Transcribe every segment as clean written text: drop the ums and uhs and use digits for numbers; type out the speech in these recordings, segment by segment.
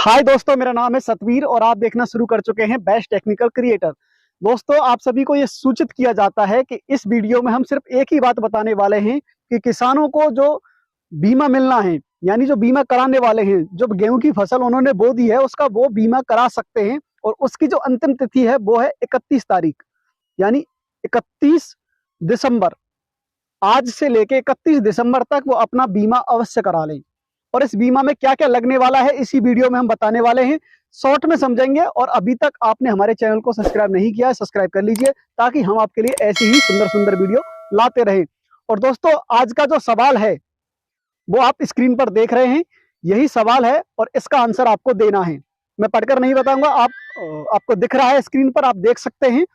हाय दोस्तों, मेरा नाम है सतवीर और आप देखना शुरू कर चुके हैं बेस्ट टेक्निकल क्रिएटर। दोस्तों, आप सभी को यह सूचित किया जाता है कि इस वीडियो में हम सिर्फ एक ही बात बताने वाले हैं कि किसानों को जो बीमा मिलना है, यानी जो बीमा कराने वाले हैं, जो गेहूं की फसल उन्होंने बो दी है उसका वो बीमा करा सकते हैं। और उसकी जो अंतिम तिथि है वो है 31 तारीख, यानी 31 दिसंबर। आज से लेके 31 दिसंबर तक वो अपना बीमा अवश्य करा लें। और इस बीमा में क्या क्या लगने वाला है इसी वीडियो में हम बताने वाले हैं, शॉर्ट में समझेंगे। और अभी तक आपने हमारे चैनल को सब्सक्राइब नहीं किया है, सब्सक्राइब कर लीजिए ताकि हम आपके लिए ऐसी ही सुंदर सुंदर वीडियो लाते रहें। और दोस्तों, आज का जो सवाल है वो आप स्क्रीन पर देख रहे हैं, यही सवाल है और इसका आंसर आपको देना है। मैं पढ़कर नहीं बताऊंगा, आपको दिख रहा है स्क्रीन पर, आप देख सकते हैं।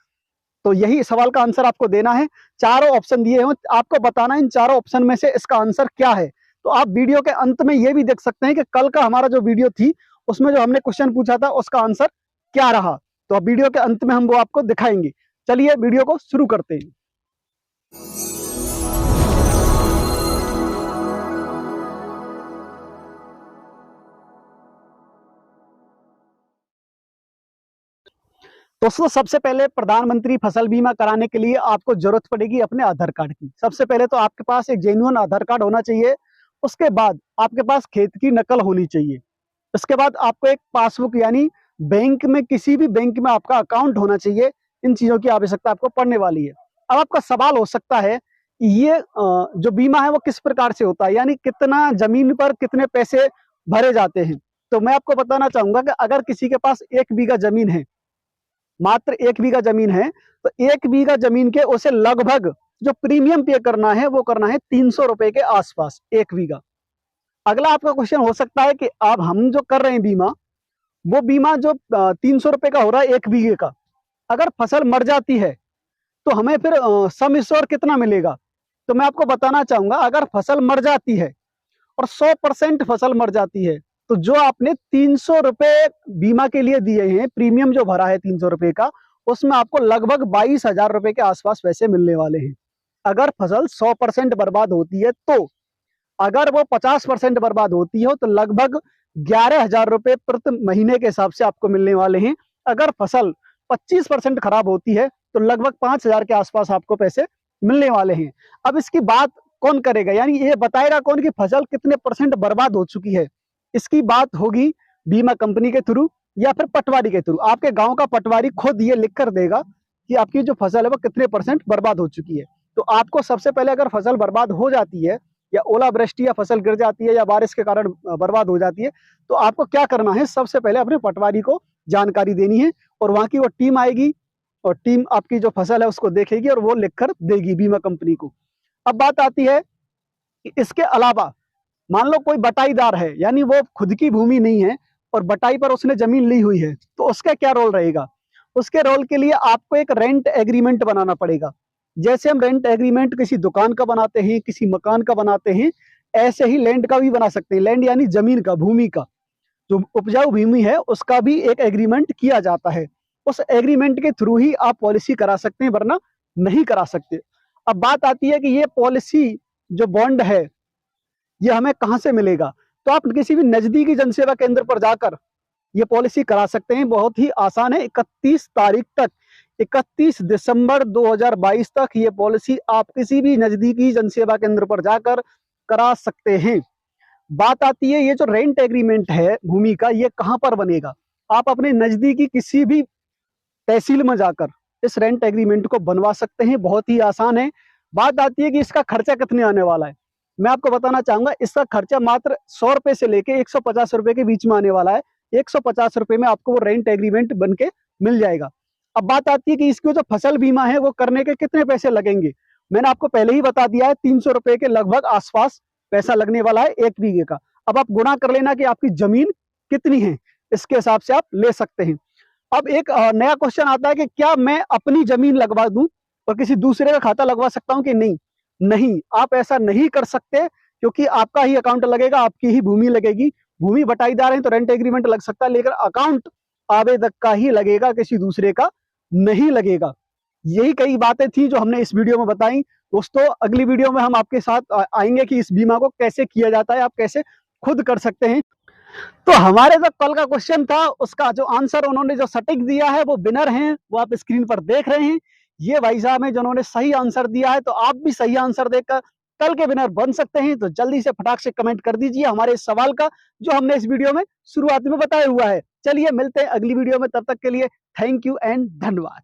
तो यही सवाल का आंसर आपको देना है। चारों ऑप्शन दिए हैं, आपको बताना है इन चारों ऑप्शन में से इसका आंसर क्या है। तो आप वीडियो के अंत में ये भी देख सकते हैं कि कल का हमारा जो वीडियो थी उसमें जो हमने क्वेश्चन पूछा था उसका आंसर क्या रहा। तो अब वीडियो के अंत में हम वो आपको दिखाएंगे। चलिए वीडियो को शुरू करते हैं। दोस्तों, सबसे पहले प्रधानमंत्री फसल बीमा कराने के लिए आपको जरूरत पड़ेगी अपने आधार कार्ड की। सबसे पहले तो आपके पास एक जेन्युइन आधार कार्ड होना चाहिए। उसके बाद आपके पास खेत की नकल होनी चाहिए। उसके बाद आपको एक पासबुक, यानी बैंक में, किसी भी बैंक में आपका अकाउंट होना चाहिए। इन चीजों की आवश्यकता आपको पड़ने वाली है। अब आपका सवाल हो सकता है कि ये जो बीमा है वो किस प्रकार से होता है, यानी कितना जमीन पर कितने पैसे भरे जाते हैं। तो मैं आपको बताना चाहूंगा कि अगर किसी के पास 1 बीघा जमीन है, मात्र 1 बीघा जमीन है, तो 1 बीघा जमीन के उसे लगभग जो प्रीमियम पे करना है वो करना है 300 रुपए के आसपास 1 बीघा। अगला आपका क्वेश्चन हो सकता है कि अब हम जो कर रहे हैं बीमा, वो बीमा जो 300 रुपए का हो रहा है 1 बीघे का, अगर फसल मर जाती है तो हमें फिर सम इंश्योर कितना मिलेगा। तो मैं आपको बताना चाहूंगा, अगर फसल मर जाती है और 100% फसल मर जाती है, तो जो आपने 300 रुपए बीमा के लिए दिए हैं, प्रीमियम जो भरा है 300 रुपए का, उसमें आपको लगभग 22,000 रुपए के आसपास पैसे मिलने वाले हैं। अगर फसल 100% बर्बाद होती है तो, अगर वो 50% बर्बाद होती है तो लगभग 11,000 रुपए प्रति महीने के हिसाब से आपको मिलने वाले हैं। अगर फसल 25% खराब होती है तो लगभग 5,000 के आसपास आपको पैसे मिलने वाले हैं। अब इसकी बात कौन करेगा, यानी ये बताएगा कौन कि फसल कितने परसेंट बर्बाद हो चुकी है। इसकी बात होगी बीमा कंपनी के थ्रू या फिर पटवारी के थ्रू। आपके गांव का पटवारी खुद ये लिख कर देगा कि आपकी जो फसल है वो कितने परसेंट बर्बाद हो चुकी है। तो आपको सबसे पहले, अगर फसल बर्बाद हो जाती है या ओलावृष्टि या फसल गिर जाती है या बारिश के कारण बर्बाद हो जाती है, तो आपको क्या करना है, सबसे पहले अपने पटवारी को जानकारी देनी है और वहां की वो टीम आएगी और टीम आपकी जो फसल है उसको देखेगी और वो लिखकर देगी बीमा कंपनी को। अब बात आती है कि इसके अलावा मान लो कोई बटाईदार है, यानी वो खुद की भूमि नहीं है और बटाई पर उसने जमीन ली हुई है, तो उसका क्या रोल रहेगा। उसके रोल के लिए आपको एक रेंट एग्रीमेंट बनाना पड़ेगा। जैसे हम रेंट एग्रीमेंट किसी दुकान का बनाते हैं, किसी मकान का बनाते हैं, ऐसे ही लैंड का भी बना सकते हैं। लैंड यानी जमीन का, भूमि का, जो उपजाऊ भूमि है उसका भी एक एग्रीमेंट किया जाता है। उस एग्रीमेंट के थ्रू ही आप पॉलिसी करा सकते हैं, वरना नहीं करा सकते। अब बात आती है कि ये पॉलिसी, जो बॉन्ड है, ये हमें कहां से मिलेगा। तो आप किसी भी नजदीकी जनसेवा केंद्र पर जाकर ये पॉलिसी करा सकते हैं। बहुत ही आसान है। 31 तारीख तक, 31 दिसंबर 2022 तक ये पॉलिसी आप किसी भी नजदीकी जनसेवा केंद्र पर जाकर करा सकते हैं। बात आती है, ये जो रेंट एग्रीमेंट है भूमि का, ये कहां पर बनेगा। आप अपने नजदीकी किसी भी तहसील में जाकर इस रेंट एग्रीमेंट को बनवा सकते हैं। बहुत ही आसान है। बात आती है कि इसका खर्चा कितने आने वाला है। मैं आपको बताना चाहूंगा, इसका खर्चा मात्र 100 रुपए से लेके 150 रुपए के बीच में आने वाला है। 150 रुपए में आपको वो रेंट एग्रीमेंट बन के मिल जाएगा। अब बात आती है कि इसकी जो फसल बीमा है वो करने के कितने पैसे लगेंगे। मैंने आपको पहले ही बता दिया है, 300 रुपए के लगभग आसपास पैसा लगने वाला है 1 बीघे का। अब आप गुणा कर लेना कि आपकी जमीन कितनी है, इसके हिसाब से आप ले सकते हैं। अब एक नया क्वेश्चन आता है कि क्या मैं अपनी जमीन लगवा दूं और किसी दूसरे का खाता लगवा सकता हूं कि नहीं। नहीं, आप ऐसा नहीं कर सकते, क्योंकि आपका ही अकाउंट लगेगा, आपकी ही भूमि लगेगी। भूमि बटाईदार है तो रेंट एग्रीमेंट लग सकता है, लेकिन अकाउंट आवेदक का ही लगेगा, किसी दूसरे का नहीं लगेगा। यही कई बातें थी जो हमने इस वीडियो में बताई। दोस्तों, अगली वीडियो में हम आपके साथ आएंगे कि इस बीमा को कैसे किया जाता है, आप कैसे खुद कर सकते हैं। तो हमारे जो कल का क्वेश्चन था उसका जो आंसर उन्होंने जो सटीक दिया है वो विनर हैं, वो आप स्क्रीन पर देख रहे हैं। ये भाई साहब हैं जिन्होंने सही आंसर दिया है, तो आप भी सही आंसर देकर कल के विनर बन सकते हैं। तो जल्दी से फटाक से कमेंट कर दीजिए हमारे इस सवाल का जो हमने इस वीडियो में शुरुआत में बताया हुआ है। चलिए मिलते हैं अगली वीडियो में, तब तक के लिए थैंक यू एंड धन्यवाद।